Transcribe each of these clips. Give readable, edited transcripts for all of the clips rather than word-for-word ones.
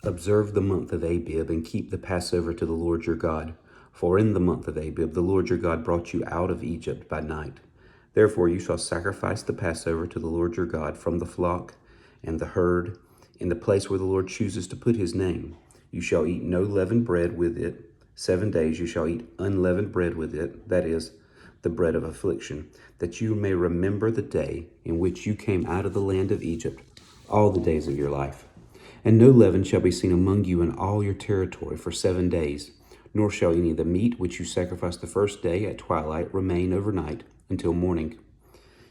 Observe the month of Abib and keep the Passover to the Lord your God. For in the month of Abib the Lord your God brought you out of Egypt by night. Therefore you shall sacrifice the Passover to the Lord your God from the flock and the herd in the place where the Lord chooses to put his name. You shall eat no leavened bread with it. 7 days you shall eat unleavened bread with it, that is, the bread of affliction, that you may remember the day in which you came out of the land of Egypt, all the days of your life. And no leaven shall be seen among you in all your territory for 7 days, nor shall any of the meat which you sacrifice the first day at twilight remain overnight until morning.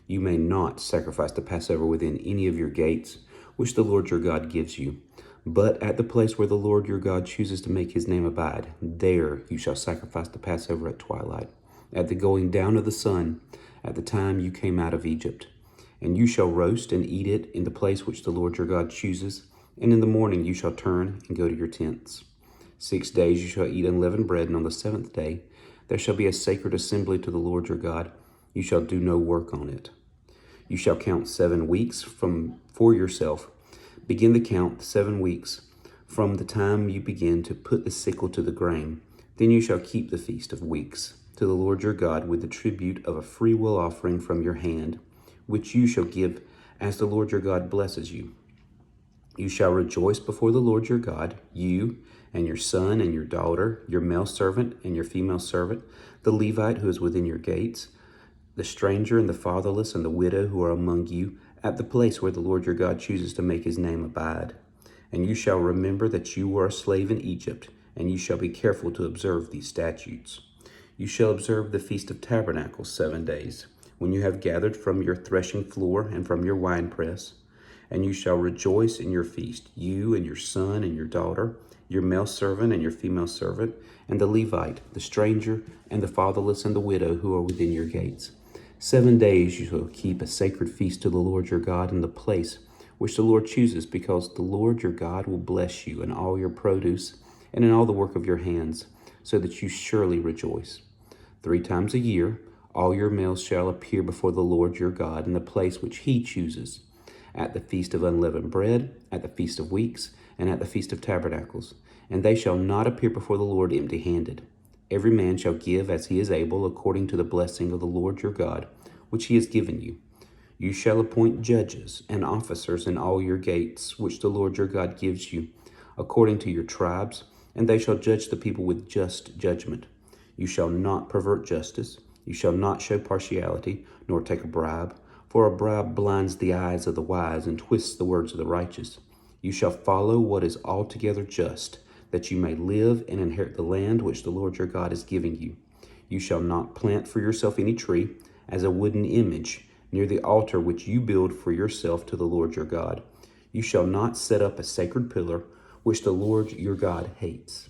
You may not sacrifice the Passover within any of your gates, which the Lord your God gives you, but at the place where the Lord your God chooses to make his name abide, there you shall sacrifice the Passover at twilight, at the going down of the sun, at the time you came out of Egypt. And you shall roast and eat it in the place which the Lord your God chooses, and in the morning you shall turn and go to your tents. 6 days you shall eat unleavened bread, and on the 7th day there shall be a sacred assembly to the Lord your God. You shall do no work on it. You shall count 7 weeks for yourself. Begin the count 7 weeks from the time you begin to put the sickle to the grain. Then you shall keep the feast of weeks to the Lord your God with the tribute of a freewill offering from your hand, which you shall give as the Lord your God blesses you. You shall rejoice before the Lord your God, you and your son and your daughter, your male servant and your female servant, the Levite who is within your gates, the stranger and the fatherless and the widow who are among you, at the place where the Lord your God chooses to make his name abide. And you shall remember that you were a slave in Egypt, and you shall be careful to observe these statutes. You shall observe the Feast of Tabernacles 7 days, when you have gathered from your threshing floor and from your winepress. And you shall rejoice in your feast, you and your son and your daughter, your male servant and your female servant, and the Levite, the stranger, and the fatherless and the widow who are within your gates. 7 days you shall keep a sacred feast to the Lord your God in the place which the Lord chooses, because the Lord your God will bless you in all your produce and in all the work of your hands, so that you surely rejoice. 3 times a year all your males shall appear before the Lord your God in the place which he chooses, at the feast of unleavened bread, at the feast of weeks, and at the feast of tabernacles. And they shall not appear before the Lord empty-handed. Every man shall give as he is able, according to the blessing of the Lord your God, which he has given you. You shall appoint judges and officers in all your gates, which the Lord your God gives you, according to your tribes, and they shall judge the people with just judgment. You shall not pervert justice. You shall not show partiality, nor take a bribe, for a bribe blinds the eyes of the wise and twists the words of the righteous. You shall follow what is altogether just, that you may live and inherit the land which the Lord your God is giving you. You shall not plant for yourself any tree as a wooden image near the altar which you build for yourself to the Lord your God. You shall not set up a sacred pillar which the Lord your God hates.